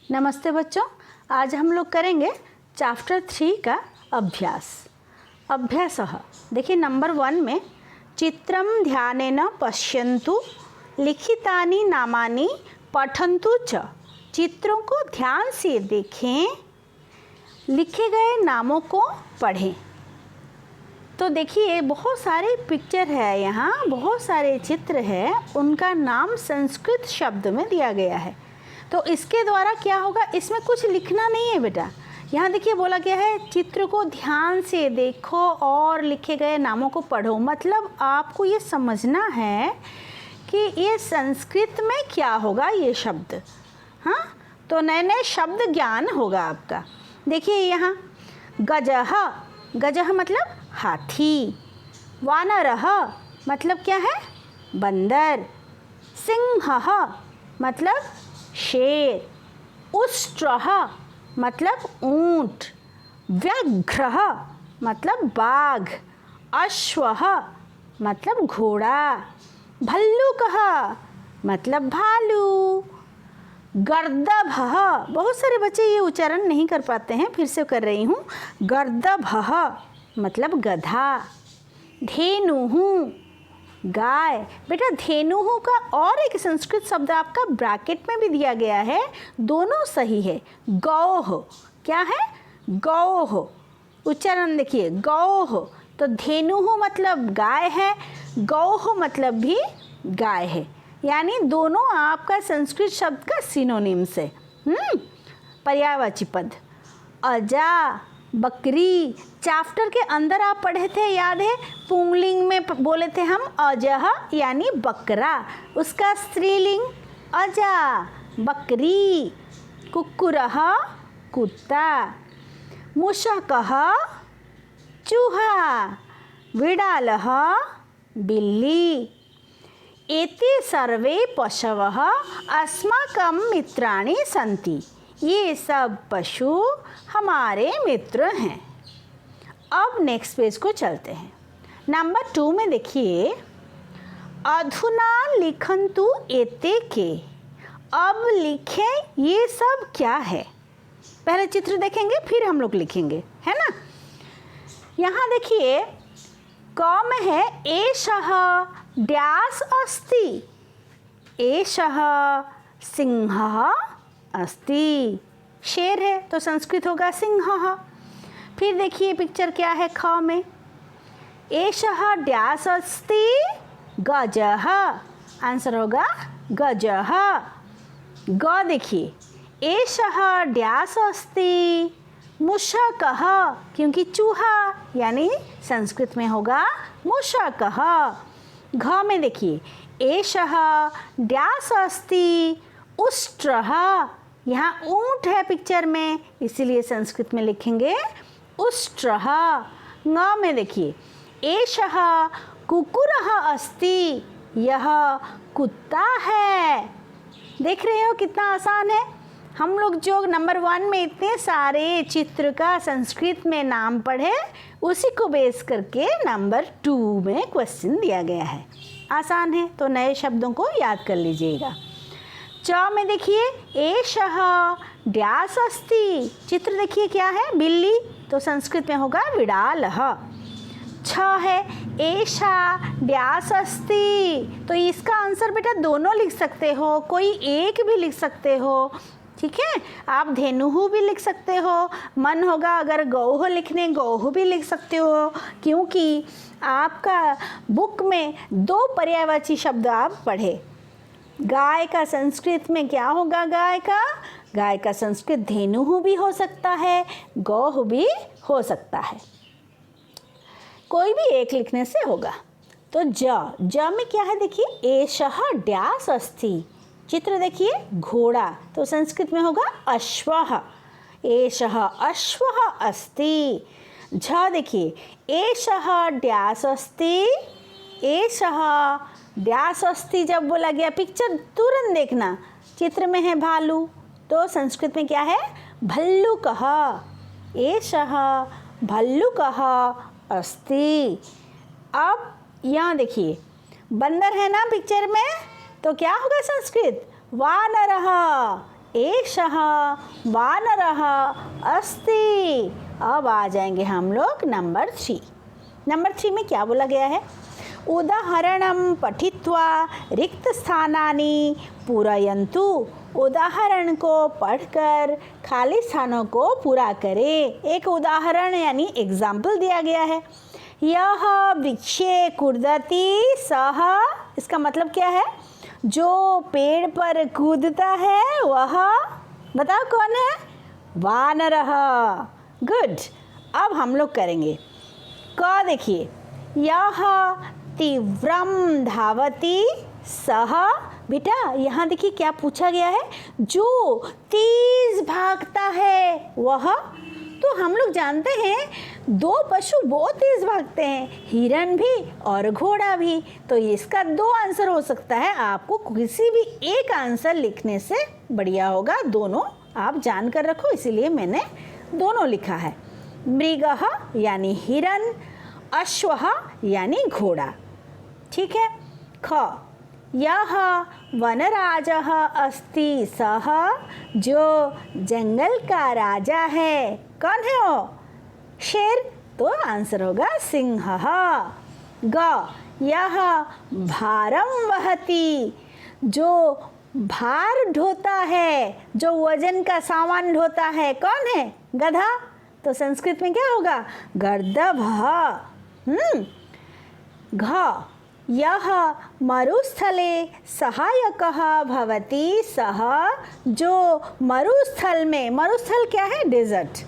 नमस्ते बच्चों, आज हम लोग करेंगे चैप्टर 3 का अभ्यास। अभ्यासः देखिए नंबर 1 में चित्रम ध्यानेन पश्यन्तु लिखितानि नामानि पठन्तु च। चित्रों को ध्यान से देखें, लिखे गए नामों को पढ़ें। तो देखिए बहुत सारे पिक्चर है, यहाँ बहुत सारे चित्र है, उनका नाम संस्कृत शब्द में दिया गया है। तो इसके द्वारा क्या होगा, इसमें कुछ लिखना नहीं है बेटा। यहाँ देखिए बोला गया है चित्र को ध्यान से देखो और लिखे गए नामों को पढ़ो। मतलब आपको ये समझना है कि ये संस्कृत में क्या होगा ये शब्द। हाँ, तो नए नए शब्द ज्ञान होगा आपका। देखिए यहाँ गजह, गजह मतलब हाथी। वानरः मतलब क्या है, बंदर। सिंहः मतलब शेर। उष्ट्रः मतलब ऊंट। व्याघ्रः मतलब बाघ। अश्वः मतलब घोड़ा। भल्लुकः मतलब भालू। गर्दभः, बहुत सारे बच्चे ये उच्चारण नहीं कर पाते हैं, फिर से कर रही हूँ। गर्दभः मतलब गधा। धेनुः गाय। बेटा धेनुः का और एक संस्कृत शब्द आपका ब्रैकेट में भी दिया गया है, दोनों सही है। गौः क्या है, गौः। उच्चारण देखिए गौः, तो धेनुः मतलब गाय है, गौः मतलब भी गाय है, यानी दोनों आपका संस्कृत शब्द का सिनोनिम्स है। पर्यायवाची पद। अजा बकरी। चैप्टर के अंदर आप पढ़े थे, याद है, पुंगलिंग में बोले थे हम अजह यानी बकरा, उसका स्त्रीलिंग अजा बकरी। कुक्कुरः कुत्ता। मूषकः चूहा। विडालः बिल्ली। एते सर्वे पशवः अस्माकं मित्राणि सन्ति। ये सब पशु हमारे मित्र हैं। अब नेक्स्ट पेज को चलते हैं। नंबर 2 में देखिए अधुना लिखन्तु एते के। अब लिखें ये सब क्या है। पहले चित्र देखेंगे फिर हम लोग लिखेंगे, है ना। यहाँ देखिए क में है एषः डैश अस्ति। एषः सिंहः अस्ति। शेर है तो संस्कृत होगा सिंहः। फिर देखिए पिक्चर क्या है ख में। एषः डैश अस्ति गजः। आंसर होगा गजः। ग देखिए एषः डैश अस्ति मूषकः, क्योंकि चूहा यानी संस्कृत में होगा मूषकः। घ में देखिए एषः डैश अस्ति उष्ट्रः। यहाँ ऊंट है पिक्चर में, इसीलिए संस्कृत में लिखेंगे उष्ट्रः। ङ में देखिए एषः कुक्कुरः अस्ति। यह कुत्ता है। देख रहे हो कितना आसान है। हम लोग जो नंबर 1 में इतने सारे चित्र का संस्कृत में नाम पढ़े, उसी को बेस करके नंबर 2 में क्वेश्चन दिया गया है। आसान है, तो नए शब्दों को याद कर लीजिएगा। च में देखिए एषः डैश अस्ति। चित्र देखिए क्या है, बिल्ली, तो संस्कृत में होगा विडालः। छ है एषा डैश अस्ति, तो इसका आंसर बेटा दोनों लिख सकते हो, कोई एक भी लिख सकते हो, ठीक है। आप धेनुः भी लिख सकते हो, मन होगा अगर गौः लिखने गौः भी लिख सकते हो, क्योंकि आपका बुक में 2 पर्यायवाची शब्द आप पढ़े। गाय का संस्कृत में क्या होगा, गाय का संस्कृत धेनुः भी हो सकता है, गौः भी हो सकता है, कोई भी एक लिखने से होगा। तो ज में क्या है देखिए एषः डैश अस्ति। चित्र देखिए घोड़ा, तो संस्कृत में होगा अश्वः। एषः अश्वः अस्ति। झ देखिए एषः डैश अस्ति। एषः डैश अस्ति जब बोला गया, पिक्चर तुरंत देखना, चित्र में है भालू, तो संस्कृत में क्या है भल्लुकः। एषः भल्लुकः अस्ति। अब यहाँ देखिए बंदर है ना पिक्चर में, तो क्या होगा संस्कृत वानरः। एषः वानरः अस्ति। अब आ जाएंगे हम लोग नंबर 3। नंबर 3 में क्या बोला गया है? उदाहरणं पठित्वा रिक्तस्थानानि पूरयन्तु। उदाहरण को पढ़कर खाली स्थानों को पूरा करें। एक उदाहरण यानी एग्जाम्पल दिया गया है। यह वृक्षे कूदति सः, इसका मतलब क्या है? जो पेड़ पर कूदता है वह, बताओ कौन है? वानरः। गुड। अब हम लोग करेंगे क। देखिए, यह तीव्रम धावति सः। बेटा यहाँ देखिए क्या पूछा गया है? जो तेज भागता है वह। तो हम लोग जानते हैं 2 पशु बहुत तेज भागते हैं, हिरन भी और घोड़ा भी। तो इसका 2 आंसर हो सकता है। आपको किसी भी एक आंसर लिखने से बढ़िया होगा, दोनों आप जान कर रखो, इसीलिए मैंने दोनों लिखा है। मृगः यानी हिरन, अश्वः यानी घोड़ा। ठीक है। ख, यह वनराजः अस्ति सः। जो जंगल का राजा है, कौन है वो? शेर। तो आंसर होगा सिंहः। ग, यह भारम वहति। जो भार ढोता है, जो वजन का सामान ढोता है, कौन है? गधा। तो संस्कृत में क्या होगा? गर्दभः। घ, यह मरुस्थले सहायकः भवति सः। जो मरुस्थल में, मरुस्थल क्या है? डेजर्ट।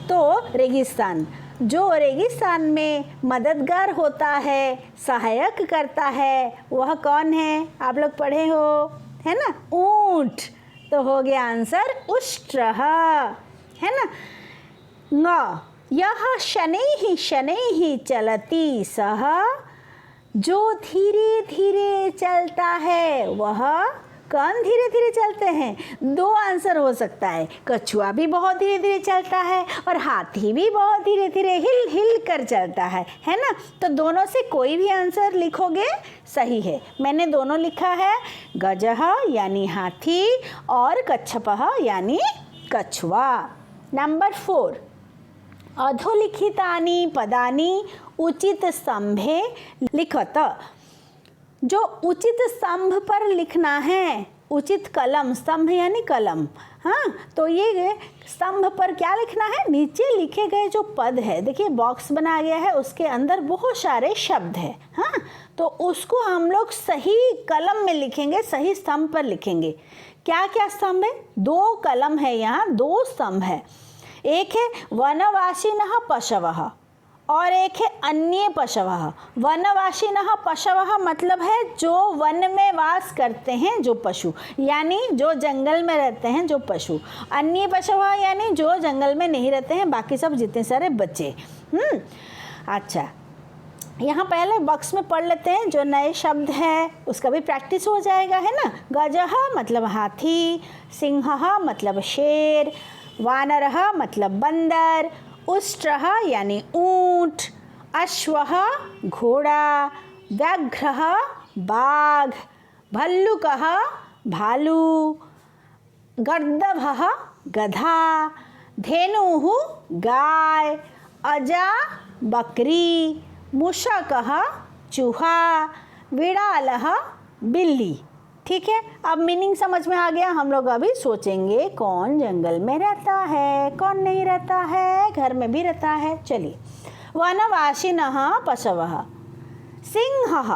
तो रेगिस्तान, जो रेगिस्तान में मददगार होता है, सहायक करता है, वह कौन है? आप लोग पढ़े हो, है ना? ऊंट। तो हो गया आंसर उष्ट्रः, है ना? ङ, यह शनैः शनैः चलति सः। जो धीरे धीरे चलता है वह, कौन धीरे धीरे चलते हैं? 2 आंसर हो सकता है। कछुआ भी बहुत धीरे धीरे चलता है और हाथी भी बहुत धीरे धीरे हिल हिल कर चलता है ना? तो दोनों से कोई भी आंसर लिखोगे सही है। मैंने दोनों लिखा है, गजः यानी हाथी और कच्छपः यानी कछुआ। नंबर 4, अधोलिखितानि पदानि उचित स्तंभे लिखत। जो उचित स्तंभ पर लिखना है, उचित कलम, स्तंभ यानी कलम। हाँ, तो ये स्तंभ पर क्या लिखना है? नीचे लिखे गए जो पद है, देखिए बॉक्स बनाया गया है, उसके अंदर बहुत सारे शब्द हैं। हाँ, तो उसको हम लोग सही कलम में लिखेंगे, सही स्तंभ पर लिखेंगे। क्या क्या स्तंभ है? 2 कलम है यहाँ, 2 स्तंभ है। एक है वनवासिनः पशवः और एक है अन्य पशवः। वनवासिनः पशवः मतलब है जो वन में वास करते हैं जो पशु, यानी जो जंगल में रहते हैं जो पशु। अन्य पशवः यानी जो जंगल में नहीं रहते हैं, बाकी सब जितने सारे बच्चे। अच्छा, यहाँ पहले बॉक्स में पढ़ लेते हैं, जो नए शब्द है उसका भी प्रैक्टिस हो जाएगा, है ना? गजः मतलब हाथी, सिंहः मतलब शेर, वानरः मतलब बंदर, उष्ट्रः यानी ऊंट, अश्वः घोड़ा, व्याघ्रः बाघ, भल्लुकः भालू, गर्दभः गधा, धेनुः गाय, अजा बकरी, मूषकः चूहा, बिड़ालः बिल्ली। ठीक है। अब मीनिंग समझ में आ गया। हम लोग अभी सोचेंगे कौन जंगल में रहता है, कौन नहीं रहता है, घर में भी रहता है। चलिए, वनवासिनः पशवः, सिंहः,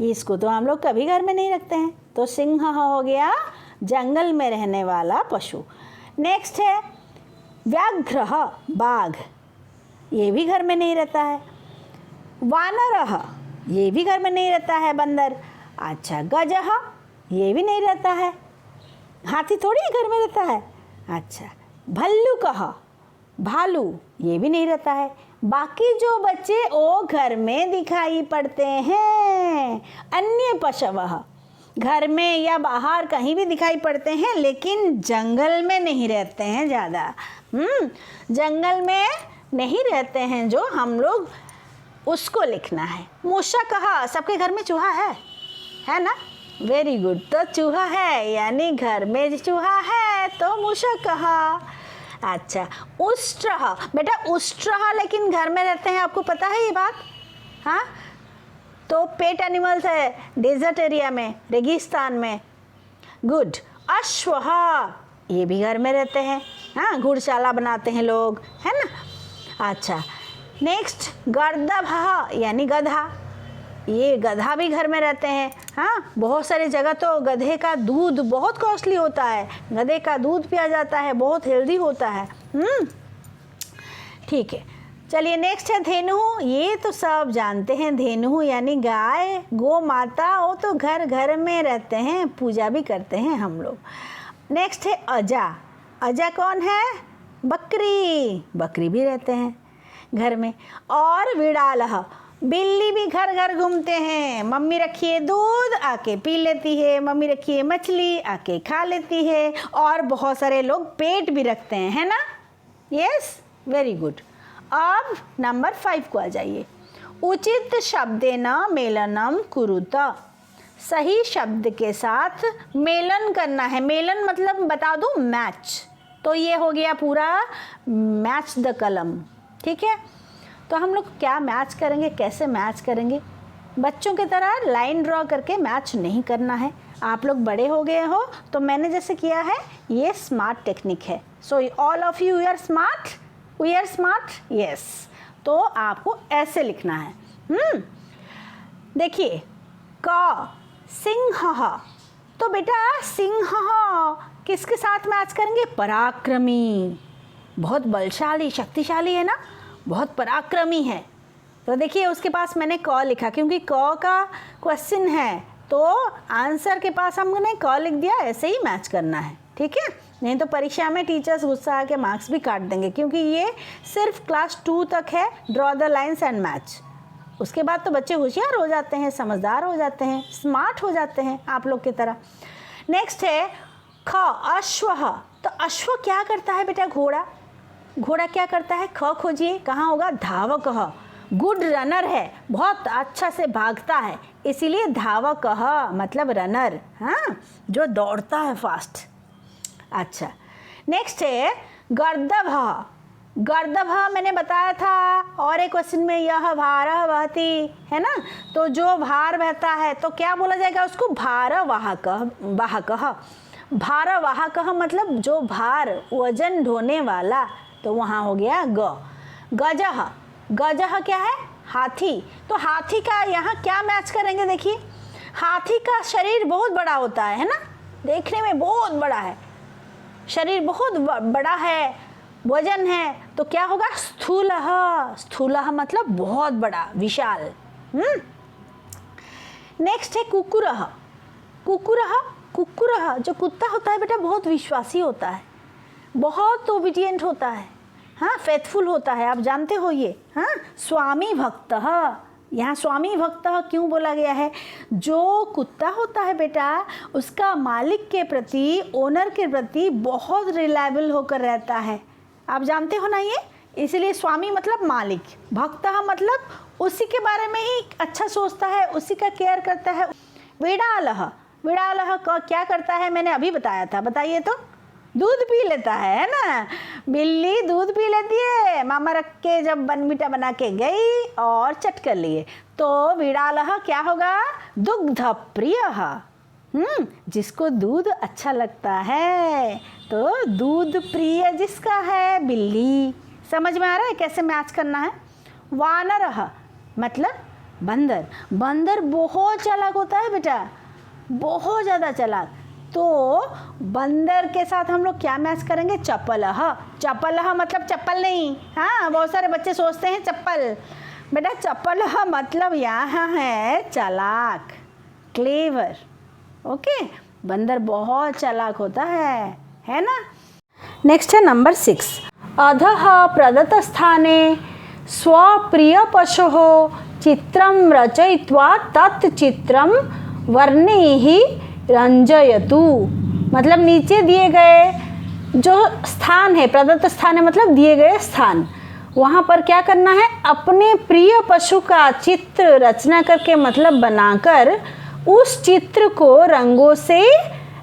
इसको तो हम लोग कभी घर में नहीं रखते हैं, तो सिंह हो गया जंगल में रहने वाला पशु। नेक्स्ट है व्याघ्रः बाघ, ये भी घर में नहीं रहता है। वानरः, ये भी घर में नहीं रहता है, बंदर। अच्छा, गजः, ये भी नहीं रहता है, हाथी थोड़ी घर में रहता है। अच्छा, भल्लुकः, भालू, ये भी नहीं रहता है। बाकी जो बच्चे वो घर में दिखाई पड़ते हैं। अन्य पशवः, घर में या बाहर कहीं भी दिखाई पड़ते हैं, लेकिन जंगल में नहीं रहते हैं ज़्यादा। जंगल में नहीं रहते हैं जो हम लोग, उसको लिखना है। मूषकः, सबके घर में चूहा है ना? Very good. तो चूहा है यानी घर में चूहा है तो मूषक कहा। अच्छा, उष्ट्रः, बेटा उष्ट्रः लेकिन घर में रहते हैं, आपको पता है ये बात? हाँ, तो पेट एनिमल्स है डेजर्ट एरिया में, रेगिस्तान में। गुड। अश्वः, ये भी घर में रहते हैं, हाँ, घुड़शाला बनाते हैं लोग, है ना। अच्छा, नेक्स्ट गर्दभः यानी गधा, ये गधा भी घर में रहते हैं। हाँ, बहुत सारी जगह तो गधे का दूध बहुत कॉस्टली होता है, गधे का दूध पिया जाता है, बहुत हेल्दी होता है। ठीक है, चलिए नेक्स्ट है धेनु। ये तो सब जानते हैं, धेनु यानी गाय, गो माता, वो तो घर घर में रहते हैं, पूजा भी करते हैं हम लोग। नेक्स्ट है अजा। अजा कौन है? बकरी, बकरी भी रहते हैं घर में। और विड़ालः, बिल्ली भी घर घर घूमते हैं, मम्मी रखी है दूध आके पी लेती है, मम्मी रखी है मछली आके खा लेती है, और बहुत सारे लोग पेट भी रखते हैं, है ना। Yes, very good. अब नंबर 5 को आ जाइए। उचित शब्देन मेलनम कुरुत, सही शब्द के साथ मेलन करना है। मेलन मतलब बता दूं, मैच। तो ये हो गया पूरा मैच द कलम, ठीक है। तो हम लोग क्या मैच करेंगे, कैसे मैच करेंगे? बच्चों की तरह लाइन ड्रॉ करके मैच नहीं करना है। आप लोग बड़े हो गए हो तो मैंने जैसे किया है, ये स्मार्ट टेक्निक है। So all of you are smart, we are smart, yes. तो आपको ऐसे लिखना है। देखिए, क सिंह, तो बेटा सिंह किसके साथ मैच करेंगे? पराक्रमी, बहुत बलशाली, शक्तिशाली है ना, बहुत पराक्रमी है। तो देखिए उसके पास मैंने क लिखा, क्योंकि क का क्वेश्चन है तो आंसर के पास हमने क लिख दिया, ऐसे ही मैच करना है, ठीक है। नहीं तो परीक्षा में टीचर्स गुस्सा आके मार्क्स भी काट देंगे, क्योंकि ये सिर्फ क्लास 2 तक है, draw the lines and match. उसके बाद तो बच्चे होशियार हो जाते हैं, समझदार हो जाते हैं, स्मार्ट हो जाते हैं आप लोग की तरह। नेक्स्ट है ख अश्वः। तो अश्व क्या करता है बेटा? घोड़ा। घोड़ा क्या करता है? ख खोजिए, कहाँ होगा? धावकः, गुड रनर है, बहुत अच्छा से भागता है, इसीलिए धावकः मतलब रनर, हाँ, जो दौड़ता है फास्ट। अच्छा, नेक्स्ट है गर्दभः। गर्दभः मैंने बताया था और एक क्वेश्चन में, यह भारः वहति, है ना। तो जो भार बहता है तो क्या बोला जाएगा उसको? भारवाहकः। वाहकः, भारवाहकः मतलब जो भार, वजन ढोने वाला, तो वहाँ हो गया ग। गजः, गजः क्या है? हाथी। तो हाथी का यहाँ क्या मैच करेंगे? देखिए, हाथी का शरीर बहुत बड़ा होता है ना, देखने में बहुत बड़ा है, शरीर बहुत बड़ा है, वजन है, तो क्या होगा? स्थूलः। स्थूलः मतलब बहुत बड़ा, विशाल। नेक्स्ट है कुक्कुरः। कुक्कुरः, कुक्कुरः जो कुत्ता होता है बेटा, बहुत विश्वासी होता है, बहुत ओबीडिएंट होता है, हाँ, फेथफुल होता है, आप जानते हो ये। हाँ, स्वामी भक्तः, यहाँ स्वामी भक्तः क्यों बोला गया है? जो कुत्ता होता है बेटा, उसका मालिक के प्रति, ओनर के प्रति बहुत रिलायबल होकर रहता है, आप जानते हो ना ये, इसलिए स्वामी मतलब मालिक, भक्तः मतलब उसी के बारे में ही अच्छा सोचता है, उसी का केयर करता है। विड़ालः, विड़ालः क्या करता है? मैंने अभी बताया था, बताइए तो। दूध पी लेता है ना, बिल्ली दूध पी लेती है, मामा रख के जब बनमीठा बना के गई और चट कर लिए, तो विड़ालः क्या होगा? दुग्ध प्रियः, जिसको दूध अच्छा लगता है, तो दूध प्रिय जिसका है बिल्ली। समझ में आ रहा है कैसे मैच करना है? वानरः मतलब बंदर। बंदर बहुत चालाक होता है बेटा, बहुत ज़्यादा चालाक। तो बंदर के साथ हम लोग क्या मैच करेंगे? चपलः। चपलः मतलब चप्पल नहीं, हाँ, बहुत सारे बच्चे सोचते हैं चप्पल, बेटा चपलः मतलब यहाँ है चालाक, क्लेवर। ओके, बंदर बहुत चालाक होता है ना। नेक्स्ट है नंबर 6। अधः प्रदत्त स्थाने स्वप्रिय पशोः चित्रं रचयित्वा तत् चित्रं वर्णैः रंजयतु। मतलब नीचे दिए गए जो स्थान है, प्रदत्त स्थान है मतलब दिए गए स्थान, वहाँ पर क्या करना है? अपने प्रिय पशु का चित्र रचना करके मतलब बनाकर उस चित्र को रंगों से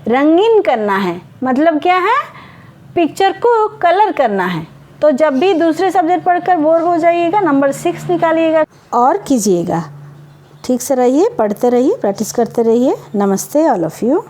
रंगीन करना है। मतलब क्या है, पिक्चर को कलर करना है। तो जब भी दूसरे सब्जेक्ट पढ़कर बोर हो जाइएगा, नंबर 6 निकालिएगा और कीजिएगा। ठीक से रहिए, पढ़ते रहिए, प्रैक्टिस करते रहिए। नमस्ते ऑल ऑफ यू।